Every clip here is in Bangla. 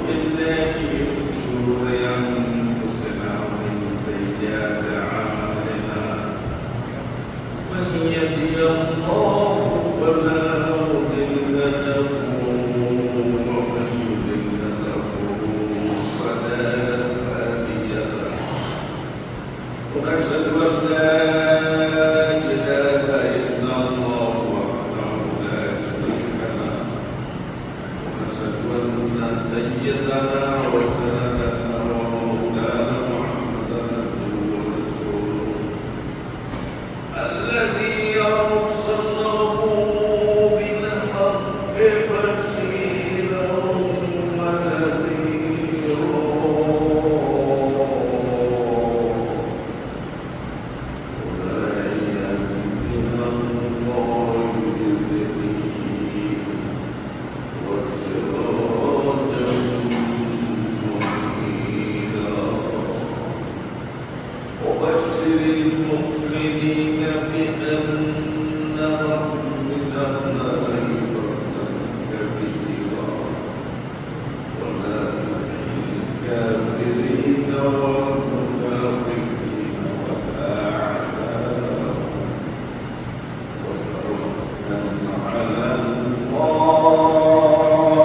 بالله من شرور أنفسنا ومن سيئات أعمالنا من يهده الله فلا مضل له ومن يضلل له فلا هادي له ونشهد أن لا إله إلا الله وحده لا شريك له ونشهد أن سيدنا وسندنا ومولانا محمدا عبده ورسوله الذي أرسله بالحق بشيرا ونذيرا وداعيا إلى الله بإذنه وسراجا منيرا وبشر المؤمنين بأن لهم من الله فضلا كبيرا ولا تطع الكافرين والمنافقين وأعداءهم وتوكل على الله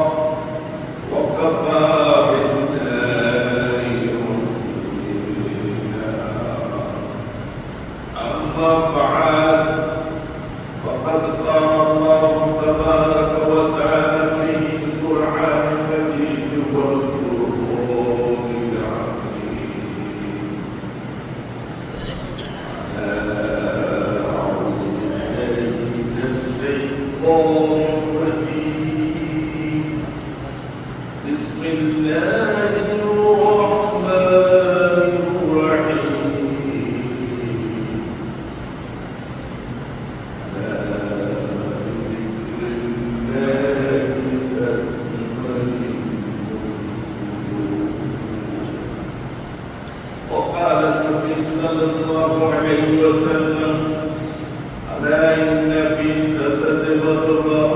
وكفى بالله وكيلا أما بعد فقد قال الله تبارك وتعالى في القرآن المجيد والقرآن العظيم أعوذ بالله من الشيطان الرجيم بسم الله الرحمن الرحيم وقال النبي صلى الله عليه وسلم ألا إن في جسد مضغة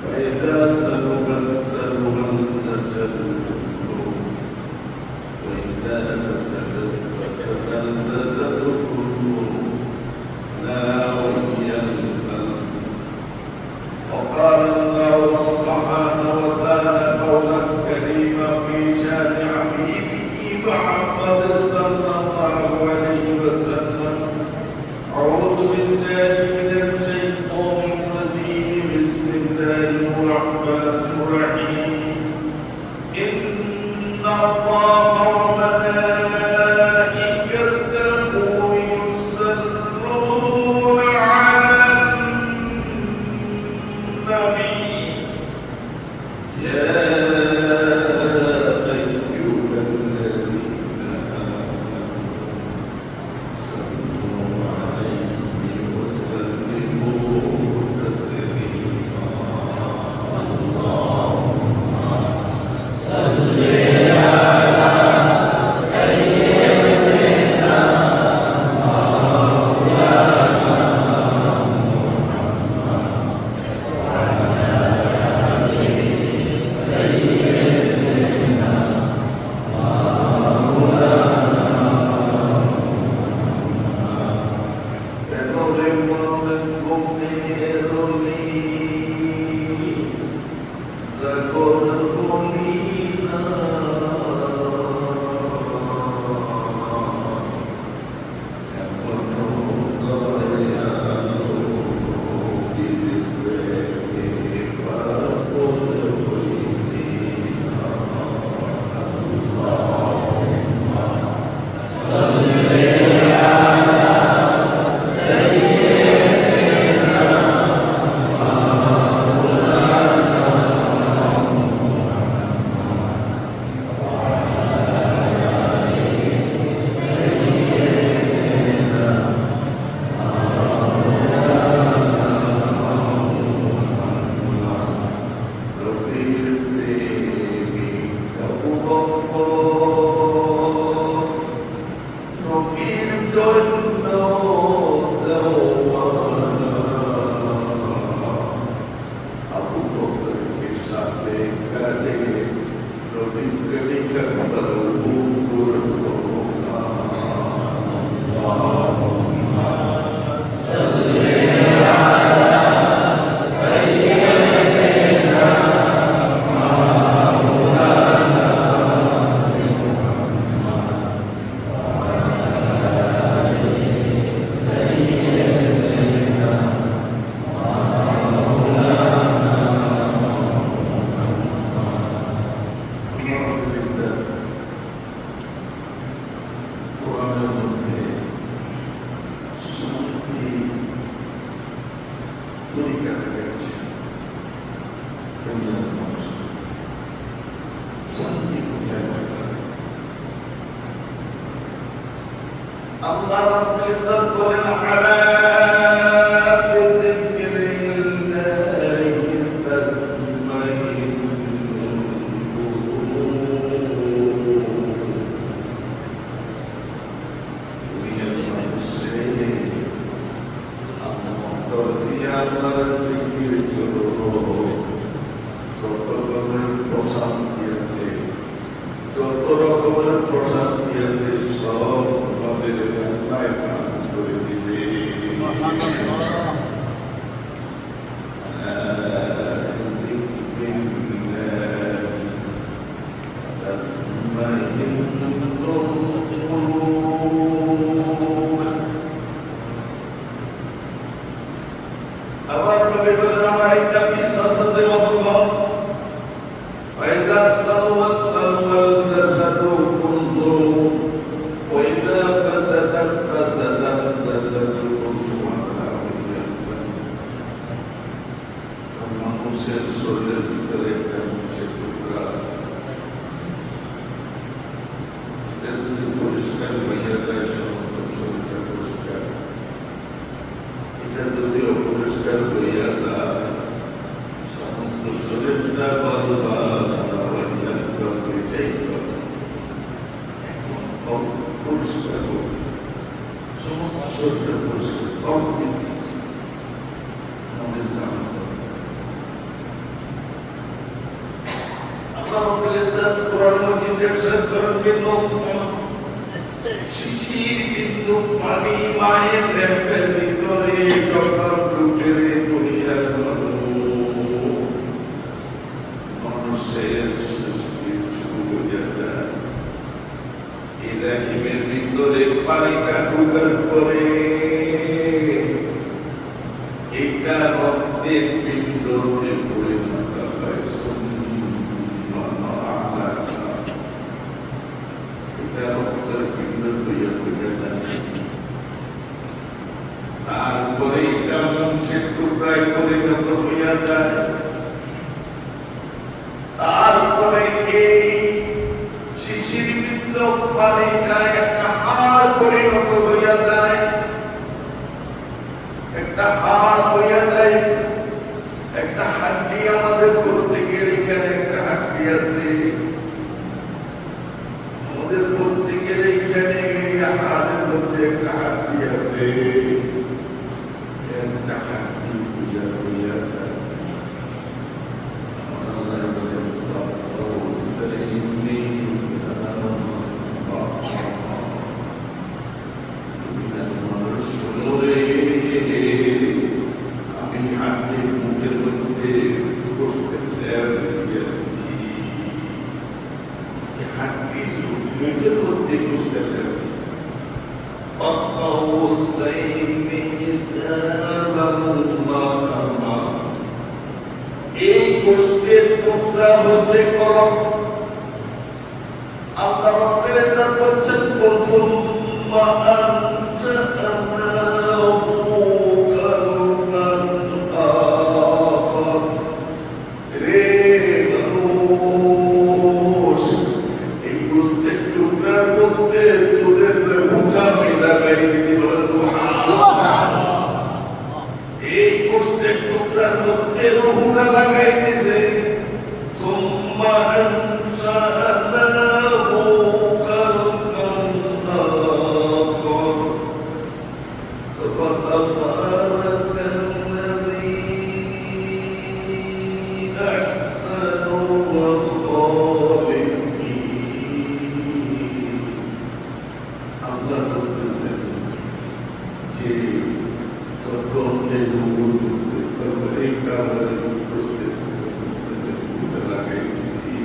فإذا سلم الجسد كله وإذا نزل الجسد كله لا وهي القلب وقال الله سبحانه وتعالى قولا كريما في شان حبيبه محمد صلى الله عليه وسلم أعوذ بالله من الشيطان الرجيم بسم الله الرحمن الرحيم إن الله وملائكته يصلون على النبي يا أيها الذين آمنوا صلوا عليه وسلموا تسليما اللهم صل على আল্লাহ রাব্বুল ইজ্জত বলেন আলা বিযিকরিল্লাহি তাতমাইন্নুল আল্লাহর জিকির করো, যত রকমের প্রশান্তি আছে, যত রকমের প্রশান্তি আছে সব আমাদের আল্লাহ দান করে দিবে। আবার নবী বলেন আমার একটা ফিসাসতে মতকন ওয়াইদা সাওয়াত সাওয়াল জাসাদু কুল্লু ওয়াইদা ফাসাদাত ফাসাদাত জাসাদু কুল্লু মানুষের শরীরের ভিতরে একটা মানুষের টুকরা আছে, এটা যদি পরিষ্কার হইয়া যায় সমস্ত শরীরটা পরিষ্কার, এটা যদি অপরিষ্কার হইয়া যায় সমস্ত শরীরটা বরবাদ হইয়া যাইতে পরিষ্কার হবে, সমস্ত শরীরটা পরিষ্কার আমাদের জানা শিশির বিন্দু পানি মায়ের রেপের ভিতরে যখন ঢুকের দুনিয়ার মানুষের সৃষ্টি শুরু হয়ে যায়, ইব্রাহিমের ভিতরে পানিটা ঢুকার পরে এটা রক্তের পিণ্ডতে পরিণত হয়, তারপরে এটা মানুষের টুকরায় পরিণত হইয়া যায়, তারপরে এই শিশির বিন্দু পানিটা একটা হাড় পরিণত হইয়া যায়, একটা হাড় হইয়া যায়, একটা হাড্ডি আমাদের প্রত্যেকের এখানে একটা হাড্ডি আছে, আমাদের প্রত্যেকের এইখানে হাড়ের মধ্যে একটা হাড্ডি আছে, একটা হাড্ডি পূজা হইয়া যায়। আমি হাড্ডির মুখের মধ্যে বসতে দিয়েছি, হাড্ডির মুখের মধ্যে বসতে দিয়েছি, এই গোষ্ঠীর টুকরা হচ্ছে কলম। আল্লাহ রাব্বুল ইজ্জত বলছেন প্রথম রে মানুষ, এই গোষ্ঠীর টুকরার মধ্যে তোদের হুকা মেলা গাই দিছি, বলেন সুবহানাল্লাহ। এই গোষ্ঠীর টুকরার মধ্যে রুহুটা লাগাই দিছে, সুম্মা আনশানাহু খালকান আখর, ফাতাবারাকাল্লাযী আহসানুল খালিকিন। আল্লাহ বলতেছেন যে যখন এই রুহুর মধ্যে এই কালারের উপস্থিত লাগাই দিছি,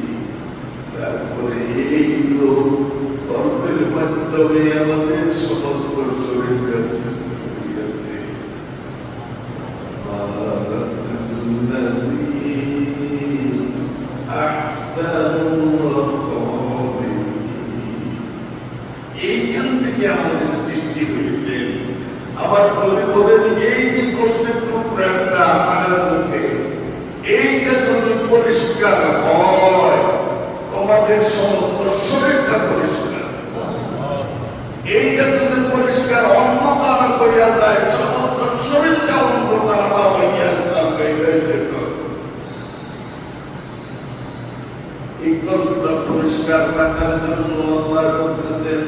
তারপরে এই রূপ কর্মের মাধ্যমে আমাদের সমস্ত শরীরটা সৃষ্টি হইয়াছে। এইখান থেকে আমাদের সৃষ্টি হয়েছে। আবার বলে বলেন এই যে গোষ্ঠীর টুকরাটা আমার মুখে, এইটা যদি পরিষ্কার হয় তোমাদের সমস্ত শরীরটা পরিষ্কার, এইটা যদি পরিষ্কার রাখার জন্য আল্লাহ বলতেছেন,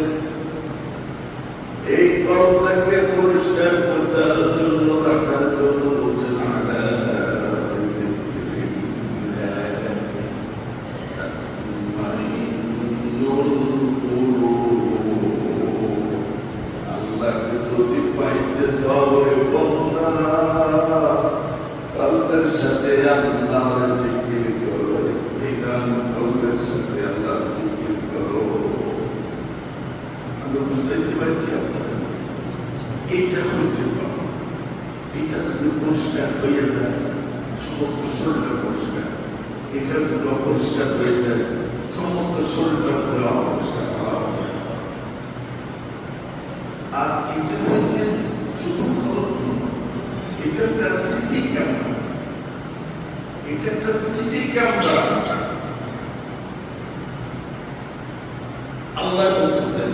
এই কলটাকে পরিষ্কার করার জন্য রাখার জন্য বলছেন আল্লাহকে যদি পাইতে সবরে বন্ধা কলবের সাথে আল্লাহর জিকির করো, বিধান কলবের সাথে আল্লাহর জিকির করো। আমি বুঝতে পারছি আপনাদের এইটা হয়েছে, এটা যদি পরিষ্কার হয়ে যায় সমস্ত শরীরটা পরিষ্কার, এটা যদি অপরিষ্কার হয়ে যায় সমস্ত শরীরটা পুরো অপরিষ্কার করা হবে। আর এটা হয়েছে শুধু এটা একটা সিসি ক্যামেরা, এটা একটা সিসি ক্যামেরা। আল্লাহ বলতেছেন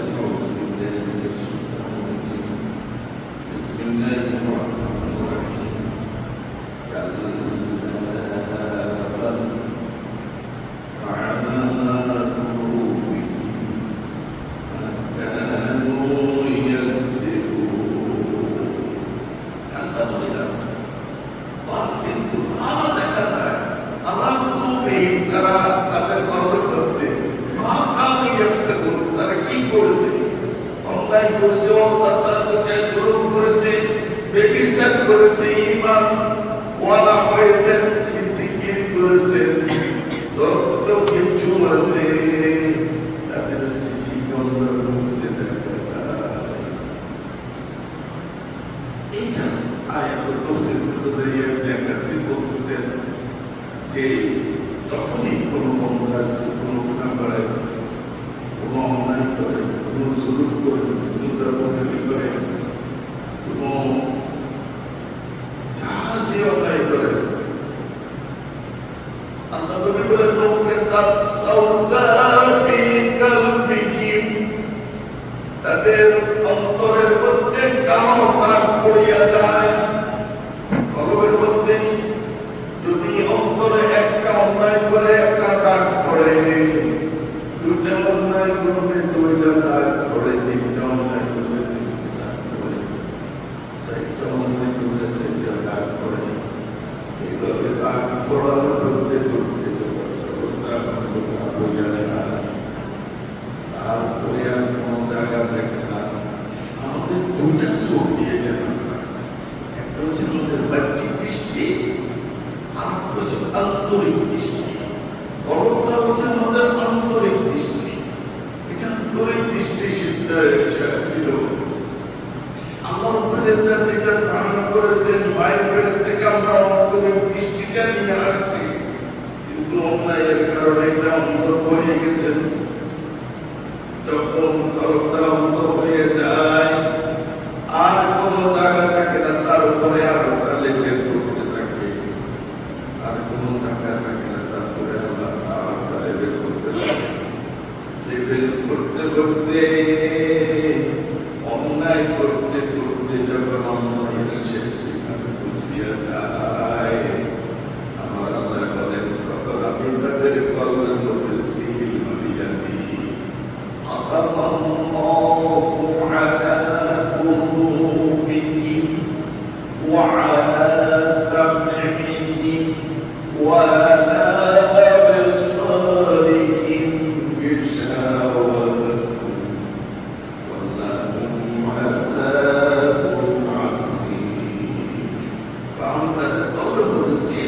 যে যখনই কোনো বন্ধা যদি কোনো গুণা করে, কোনো অন্যায় করে, কোনো জুলুম করে, কোনো জন্মভূমি করে, কোনো যাহা যে অন্যায় করে, আল্লাহ নবী বলেন তাদের অন্তরের মধ্যে কালো দাগ পড়িয়া যায়। কলবের মধ্যে যদি অন্তরে একটা অন্যায় করে একটা দাগ পড়ে, দুইটা অন্যায় করলে দুইটা দাগ পড়ে, তিনটা অন্যায় করলে তিনটা দাগ পড়ে, চারটা অন্যায় করলে চারটা দাগ পড়ে। এইভাবে দাগ পড়ার করতে করতে তারপরে আর কোনো জায়গা দেখে না। আমাদের দুইটা চোখ দিয়েছেন, একটা হচ্ছে আমাদের বাহ্যিক দৃষ্টি, আর একটা হচ্ছে আন্তরিক দৃষ্টি। বড়টা হচ্ছে আমাদের আন্তরিক দৃষ্টি। এটা আন্তরিক দৃষ্টি সিদ্ধ ছিল। আমার উপরে যেটা ধারণা করেছেন মায়ের পেটের থেকে আমরা অন্তরিক দৃষ্টিটা নিয়ে আসছি, কিন্তু অন্যায়ের কারণে এটা অন্ধ হয়ে গেছেন। যখন কলবটা অন্ধ হয়ে যায় আর কোনো জায়গা থাকে না, তার উপরে আর ওটা লেবেল করতে থাকে, আর কোনো জায়গা থাকে না, তারপরে আমরা আর ওটা লেবেল করতে থাকে। লেবেল করতে করতে অন্যায় করতে করতে যখন অন্যায়ের সেখানে বুঝিয়ে যায়, আমার আল্লাহ বলেন তখন আমি তাদের কলবের মধ্যে সিল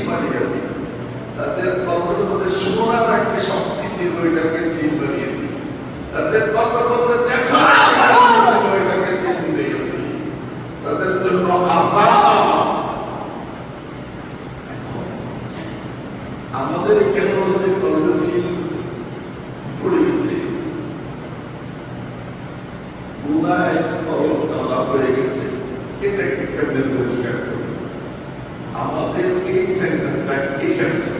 মারিয়া দিই। তাদের কল্পের মধ্যে সোনার একটা শক্তি ছিল, ওইটাকে চিন বানিয়ে দিই। তাদের কল্পের মধ্যে দেখা ওইটাকে চিন বানিয়ে দিই। তাদের জন্য আমাদের এখানে আমাদের কল্পে চিন পড়ে গেছে, গুনায় কলম তালা পড়ে গেছে। এটাকে কেমনে পরিষ্কার করবো? আমাদের এই সেন্টারটা এটার জন্য।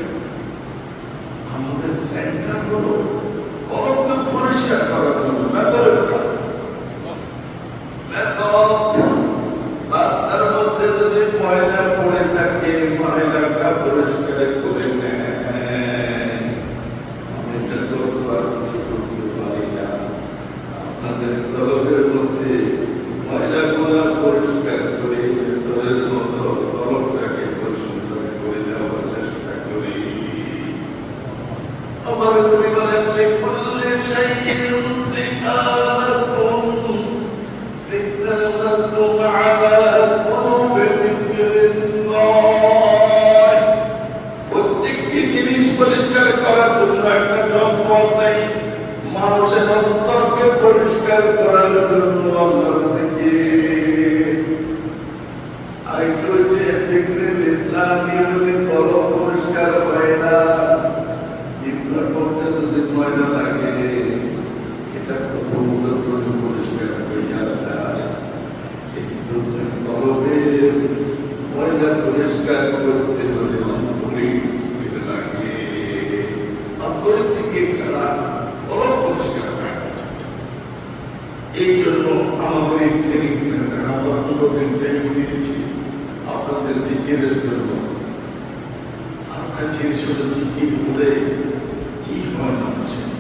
আমাদের সেন্টার হলো কলমকে পরিষ্কার করার জন্য। রাস্তার মধ্যে যদি ময়লা পড়ে থাকে, ময়লাটা পরিষ্কার করে নেয়। আমি এটা তো আর কিছু করতে আমাদের কলবের মধ্যে ময়লাগুলা পরিষ্কার করে ভেতরের মতো কলবটাকে পরিষ্কার করে দেওয়ার চেষ্টা করি। আমার নবী বলেন লিকুল্লি শাইইন সিকালাতুন সিকালাতুন আলা কুলুবি যিকরিল্লাহ। প্রত্যেকটি জিনিস পরিষ্কার করার জন্য একটা যন্ত্র আছে। মানুষের অন্তরকে পরিষ্কার করার জন্য আল্লাহর জিকির। আরেকটু হচ্ছে জিকিরের লিসানি হলে কলব পরিষ্কার হয় না। জিহ্বার মধ্যে যদি ময়লা লাগে এটা প্রথমত পরিষ্কার হইয়া যায়, কিন্তু কলবের ময়লা পরিষ্কার করতে হলে অন্তরের জিকির লাগে। অন্তরের জিকির ছাড়া কলব পরিষ্কার হয় না। এই জন্য আমাদের এই ট্রেনিং সেন্টার আমরা 15 দিন ট্রেনিং দিয়েছি আপনাদের জিকিরের জন্য। একটা জিনিস হলো জিকির হলে কি হয় মানুষের,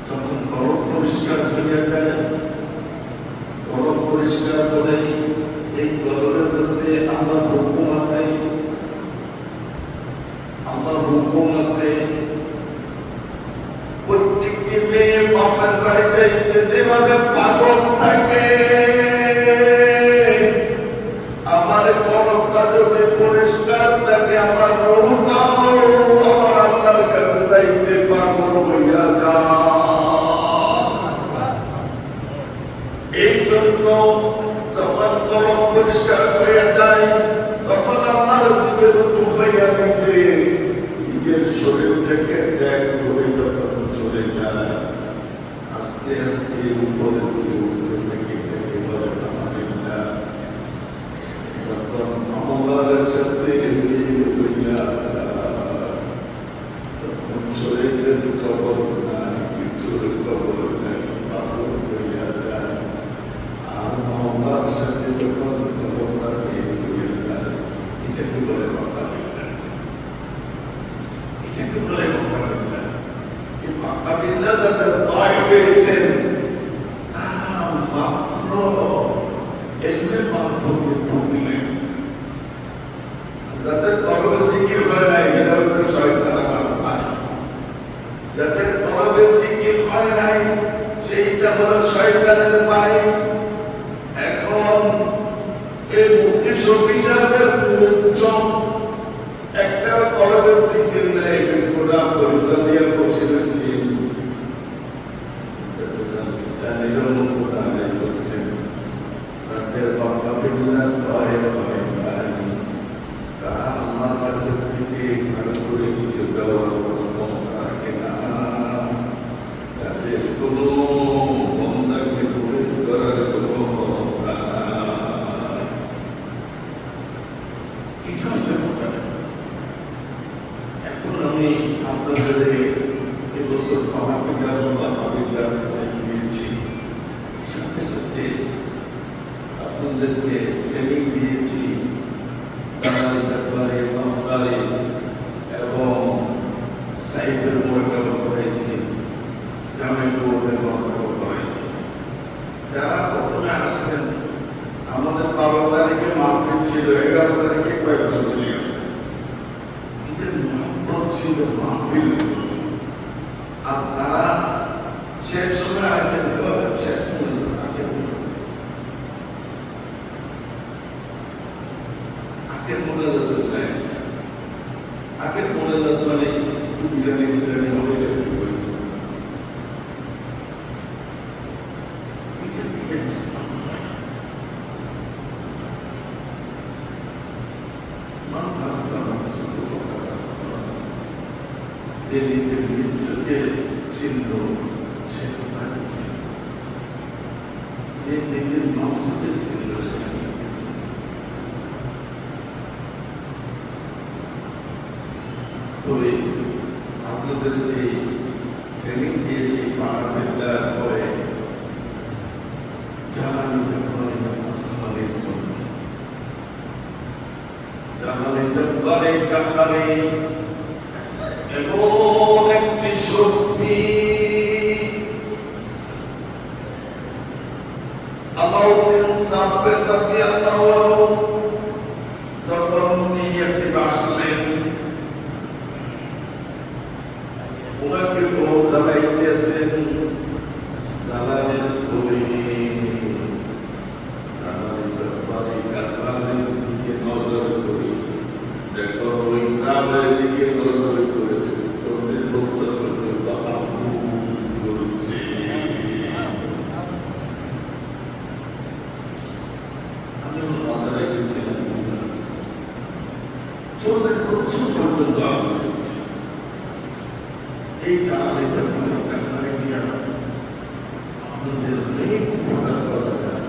তখন কলব পরিষ্কার হইয়া যায়। কলব পরিষ্কার হলে এই কলবের মধ্যে আল্লাহর হুকুম আছে, আল্লাহর হুকুম আছে। প্রত্যেকটি মেয়ে বাপের বাড়িতে যেভাবে পাগল থাকে, আমার কলবটা যদি পরিষ্কার থাকে আমার রূহটাও আমার আল্লাহর কাছে যাইতে পাগল হইয়া যায়। এই জন্য যখন কলব পরিষ্কার হইয়া যায় তখন আল্লাহর দিকে রুজু হইয়া নিজের শরীর থেকে ত্যাগ করে যখন চলে যায়, আস্তে আস্তে উপরে দিকে উঠতে থাকে, তাকে বলে আলহামদুলিল্লাহ। যখন আমার সাথে হইয়া যায় তখন শরীরের খবর নাই, কিছুর খবর নাই, পাগল হইয়া যায়। আর আমার সাথে যখন খবরটা বের হইয়া যায়, এটাকে বলে মাতাবিল্লাহ। এটাকে বলে মাতাবিল্লাহ। এই মাতাবিল্লাহ যাদের পায় পেয়েছেন তারা মাত্র এলমে মারফতে ঢুকলেন। যাদের কলবে জিকির হয় নাই এরা হয়তো শয়তানের পায়। যাদের কলবে জিকির হয় নাই সেইটা হলো শয়তানের পায়। এখন এই মুক্তি সফিসারদের একটার কলবে জিকির নাই, গোড়া পরিবার দিয়ে বসে রয়েছে। তাদের বাবা বিল্লাহ ভয় হয় নাই, তারা আমার কাছে থেকে ভালো করে কিছু দেওয়ার মতো ক্ষমতা রাখে না। তাদের কোনো বন্ধাকে পূরণ করার কোনো ক্ষমতা নাই। এটা হচ্ছে কথা। এখন আমি আপনাদের এবছর মাহফিলার বা মাহফিলার দিয়েছি, সাথে সাথে আপনাদেরকে ট্রেনিং দিয়েছি জালালি দরবারে, বামদারে এবং সাইফের মোড়াকাল করাইছি, জামাই বোর্ডের মোড়াকাল করাইছি। যারা প্রথমে আসছেন আমাদের 12 তারিখে মাহফিল ছিল, 11 তারিখে কয়েকজন চলে গেছে। এদের মহব্বত ছিল মাহফিল। আর যারা শেষ সময় আসেন শেষ পর্যন্ত আগের মোনাজাত আগের মোনাজাত মানে একটু বিরিয়ানি বিরিয়ানি হলে এটা শুরু করেছে। যে নিজের নিজকে চিহ্ন সে যে নিজের নফসকে চিহ্ন সে তো আপনাদের যে ট্রেনিং দিয়েছি মাহফিলের পরে জালালি জব্বারের কাফারে এমন একটি শক্তি সাব্বির রাদিয়াল্লাহু আনহু যখন নিয়তে আসলেন ওনাকে বড় জানাইতেছেন জালালের করে জালালের জব্বারি কাতরানের দিকে নজর করি দেখো ওই গ্রামের দিকে নজর করেছে চোখের লোচা পর্যন্ত আগুন জ্বলছে আমি মাথায় গেছিলাম চোখের লোচা পর্যন্ত আগুন জ্বলছে এই জানালে যখন কাতরানে দিয়া আপনাদের অনেক উপকার করা যায়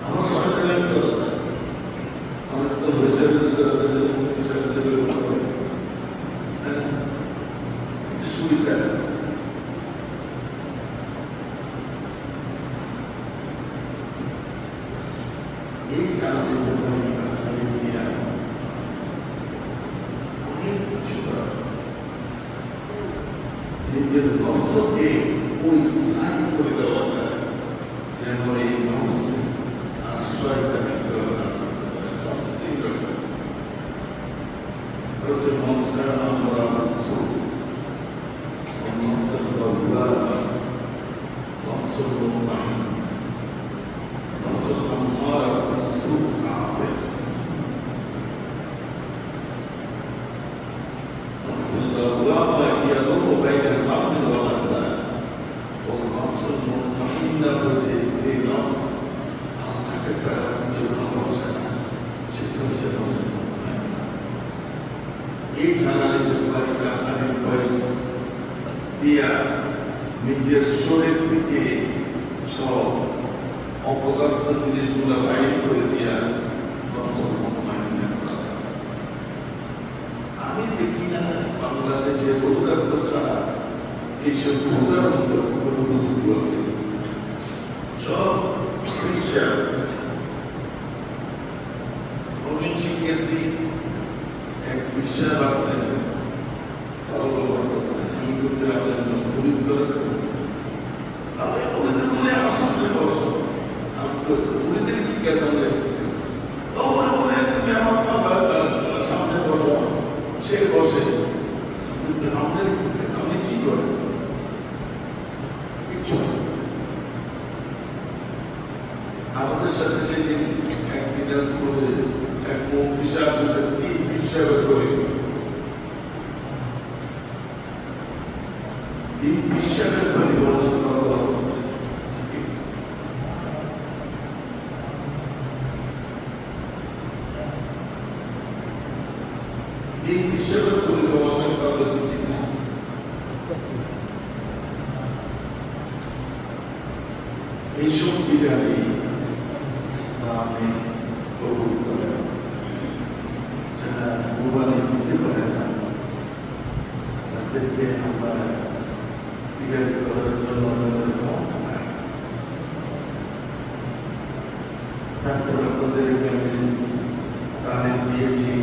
আমার সহায়তা করা যায় অনেক তো বসে করে দিলে মুক্তি সাথে সুবিধা এই জানালে যখন কাতরানে দিয়া অনেক কিছু করা নিজের নফসকে ওই সাইন করে দেওয়া যায় যেন এই নফস আর শয়তানি গ্রহণ করতে পারে তসলিম রাখতে পারে নফসের আমরা মাসুম নফসের লওয়ামা নফসের মুতমাইন নফসের আম্মারা বিসসু কাফির নফসের লওয়ামা يضم بين الأمر والرضا والنفس المطمئنة بزيت نفس أكثر من نفس المطمئنة এই জানালে যে বাড়ির ভয়েস দিয়া নিজের শরীর থেকে সব অপদার্থ জিনিসগুলো বাইর করে দিয়া নফসুল মুতমাইন্না করা আমি দেখি না বাংলাদেশে পদার্থ ছাড়া এইসব বোঝার মতো কোনো বুজুর্গ আছে সব হিসাব প্রবীণ শিখেছি এক বিশ্বাস আসছে আমি করতে আপনার মুড়িদ করে আমি মুড়িদের বলে আমার সামনে বসো আমি মুড়িদের কি কেতামে বলে তুমি আমার সামনে বসো সে বসে আমাদের আমি কি করে কিছু আমাদের সাথে সেদিন একদিন করে এক মুফতি সাহেব তিন হিসাবে করে তিন বিশ্বাসের পরিবর্তন করা তিন হিসাবে পরিবর্তন করা উচিত না এইসব বিধানে ইসলামে কবুল করে না যারা কোরবানি দিতে পারে না তাদেরকে আমরা বিদায় করার জন্য তারপর আপনাদেরকে আমি কানে দিয়েছি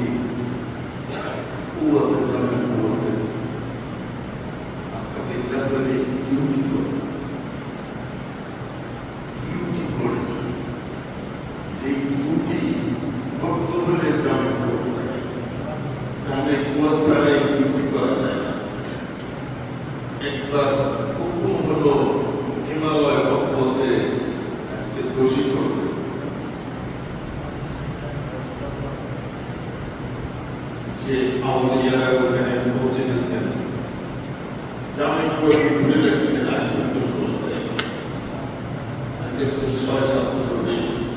কুয়াতে জমের কুয়াতে আপনাকে তাহলে যে ইউটি ভক্ত হলে জমে কুয়া জমে কুয়া ছাড়া ইউটি করা যায় না একবার হুকুম হলো হিমালয় পর্বতে আজকে দোষী করবে যে আউলিয়ারা ওখানে পৌঁছে গেছেন জামে কুয়াকে ঘুরে রেখেছেন আসবে বলছে 6-7 বছর হয়ে গেছে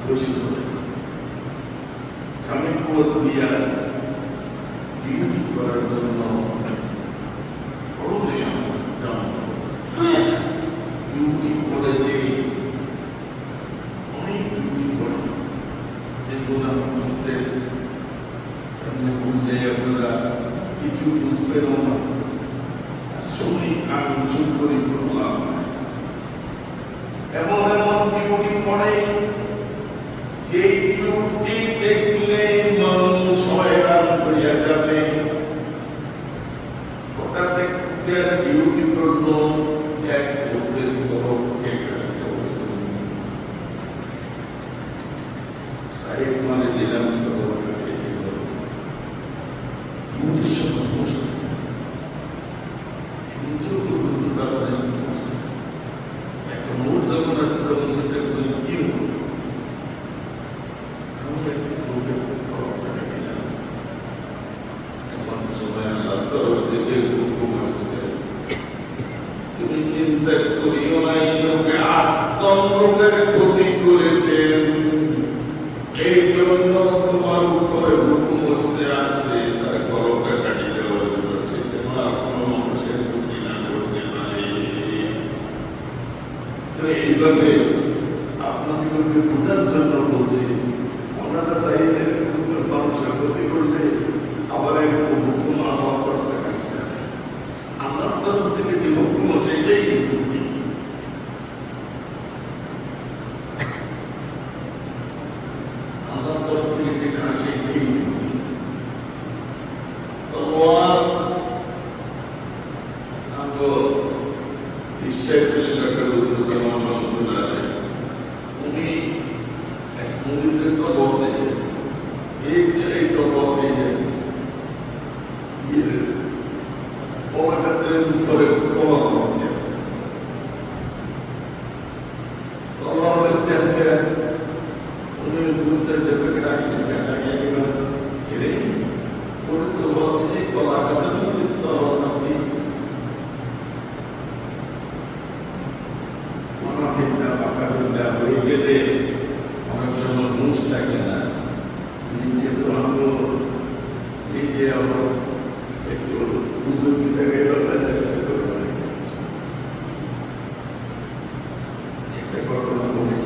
দোষী করে জামে কুয়া দিয়া ডিউটি করার জন্য ডিউটি করে যে অনেক ডিউটি করে যেগুলো আমাদের বললে আপনারা কিছু বুঝবেন না শরীর আমি চুপ করে করলাম এমন এমন ডিউটি পড়ে যে ডিউটি দেখলে মানুষ হয়রান করিয়া যাবে ওটা দেখতে ডিউটি করলো এক লোকের তরফ চিন্তা করিও না, এই লোকে আত্ম লোকের ক্ষতি করেছেন, এই জন্য তোমার উপরে হুকুম হচ্ছে আসছে তার গরমটা কাটিয়ে দেওয়ার জন্য, যেন আর কোনো মানুষের ক্ষতি না করতে পারে। তো এইভাবে আপনাদেরকে বোঝার জন্য বলছি, আপনারা চাইলে মানুষের ক্ষতি করলে আবার এরকম হুকুম আমার করতে থাকবে। আল্লাহর তরফ থেকে যে হুকুম আছে এটাই আল্লাহর তরফ থেকে যেটা আছে এটাই নিশ্চয় ছিলেন একটা উনি এক মুদিরকে তো বল দিয়েছেন, এই তো বল দিয়ে ওর কাছে করে প্রভাব করতে আছে, প্রভাব করতে আছে। উনি বুঝতে চেপে ডাকিয়েছেন, ডাকিয়ে দিলেন এরে তোর তো বল দিয়েছি কলার কাছে তলব নাকি হয়ে গেলে অনেক সময় মুখ থাকে না, নিজে তো আমি নিজে আমার একটু পুজোর দিকে একটা ঘটনা বলি।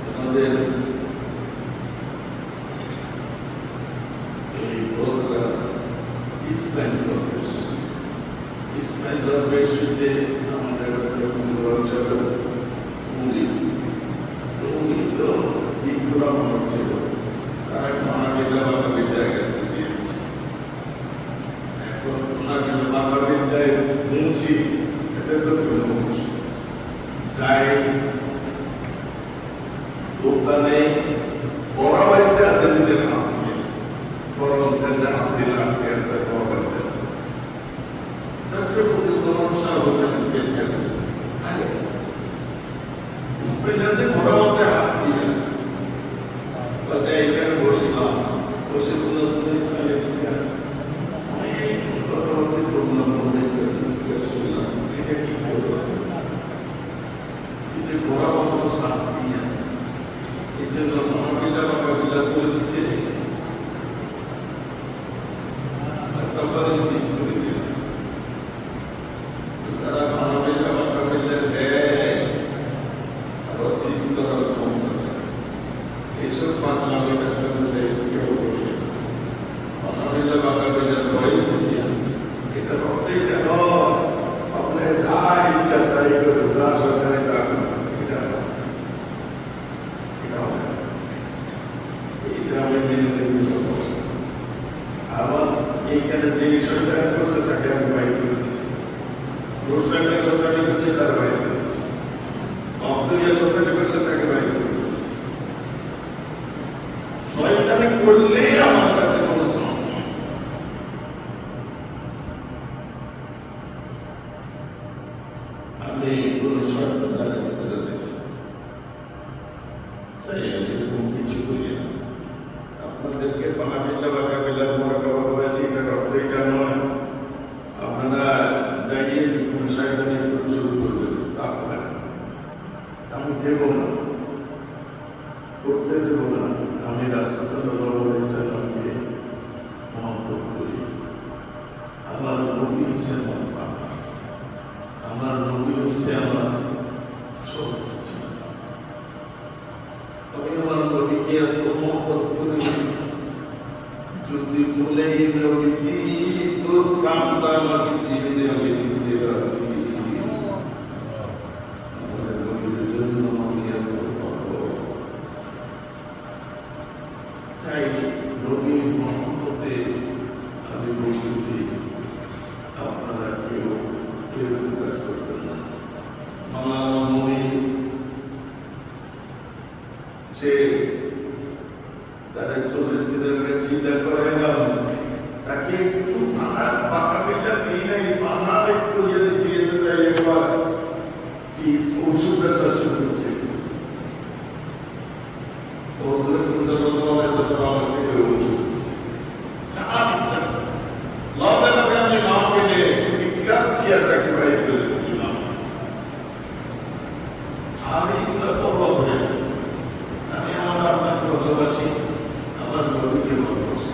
আমাদের এই রোজগার ইসমাইল দরবেশ হচ্ছে আমাদের উনি তো দীর্ঘরা মানুষ ছিল, তারা সোনাবিল্লা বাবা বিদ্যায় দিয়েছে। এখন সোনাবিল্লা বাবা বিদ্যায় মুন্সি, এতে তো যাই দোকানে বড় বাড়িতে আছে নিজের হাত দিয়ে, বড় হাত দিয়ে লাগতে আছে, বড় বাড়িতে আছে ডক্টর ফজলুর সাহেব আছে ইসমাইলাতে বড় বাড়িতে হাত দিয়ে তাতে এখানে বসলাম, বসে বললাম ইসমাইলের দিকে অনেক কথাবার্তা করলাম, অনেক শুনলাম এটা কি করবো, এটা বড় বড় সাথ দিয়ে এই জন্য আমাকে মোকাবিলা করে দিচ্ছে, তখন সিজ করে দিল তারা মোকাবিলা দেয়, আবার সিজ করার ক্ষমতা এইসব মাধ্যমে কেউ করবে মোকাবিলা ভয় দিচ্ছি এটা করতে কেন আপনি যা ইচ্ছা তাই করুন, যা সরকারি তা করুন, এটা আমি মেনে নেব। আমার এইখানে যে সরকার করছে তাকে আমি বাইর করে দিচ্ছি, রোজগারের সরকারি করছে তার বাইর করে দিচ্ছি, অব্দুলের সরকারি করছে তাকে বাইর করে দিচ্ছি। শয়তানি করলে আমার কাছে কোনো সমস্যা, আমি কোনো শর্ত তাকে দিতে রাজি চাই, আমি এরকম কিছু করি না। আপনাদেরকে পানাবিল্লা বাকাবিলার মোরাকাবা করেছি, এটার অর্থ এটা নয় আপনারা যাইয়ে যে কোনো শয়তানি করে শুরু করবেন, তা হবে না। আমি দেব না, করতে দেব না। আমি রাসূলুল্লাহকে মহব্বত করি, আমার নবী হচ্ছে আমার বাবা, আমার নবী হচ্ছে আমার সব কিছু। আমি আমার নবীকে এত মহব্বত করি, যদি বলে নবীজি তোর প্রাণটা আমাকে দিয়ে দে, আমি দিতে রাজি। আমার নবীর জন্য আমি এত পাগল, তাই নবীর মহব্বতে আমি বলতেছি আপনারা কেউ কাজ করবেন না। মাওলানা মুনির সে তারা 40 দিনের চিন্তা করে না, তাকে একটু ফাঁকা পাকা পেটা দিই নাই, পানার একটু যদি ছিঁড়ে দেয় একবার কি ওষুধটা শাসন করছে ওদের পূজা ছোট আমাকে ওষুধ লবে লবে আমি মা পেলে ইতিকার দিয়ে রাখি ভাই আমি এগুলো পরোয়া করি না। আমি আমার আল্লাহকে ভালোবাসি, আমার নবীকে ভালোবাসি।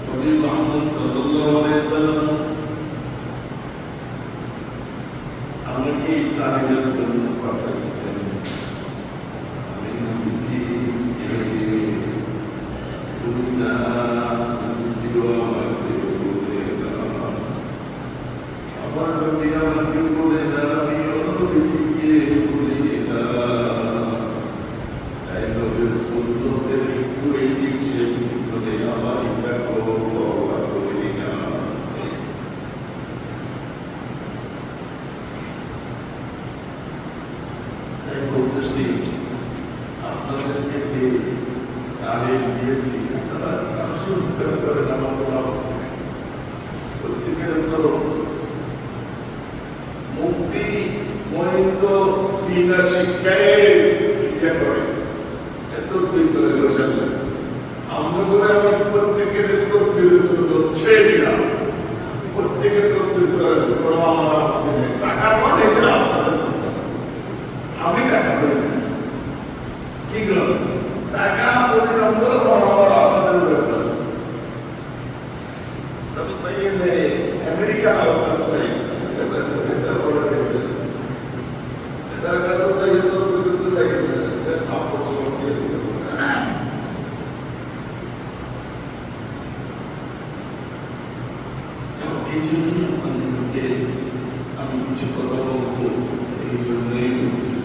নবী মুহাম্মদ সাল্লাল্লাহু আলাইহি ওয়াসাল্লাম আমাকে এই তালিমের জন্য পাঠিয়েছেন। আমি নবীজি তুমি না নবীজিও আমাকে বলে না, আমার নবী আমাকে বলে না, আমি নবীজিকে বলি না। তাই নবীর সুন্নতের একটু এদিক সেদিক করে আমার এটা পরোয়া করি না। তাই বলতেছি আপনাদেরকে যে তালিম দিয়েছি আপনারা আসলে উত্তর করেন আমার কোনো আপত্তি নেই। প্রত্যেকের তো মুক্তি মহিত বিনা শিক্ষায় ইয়ে করে এত করে বসে আমরা করে আমি প্রত্যেকের তকবীরের জন্য ছেড়ে দিলাম। প্রত্যেকের তকবীর করেন, কোনো আমার আপত্তি নেই। টাকা পান এটা আপনাদের, আমি টাকা করি না, ঠিক না? টাকা প্রতিবন্ধ আমার আপনাদের ব্যাপার। তবে সেই আমেরিকা কাছে নাই, তার কাছে তাই তো বিদ্যুৎ লাগে থাপ্পড় সময় দিয়ে দিল। এই জন্যই আপনাদেরকে আমি কিছু কথা বলবো, এই জন্যই বলছি।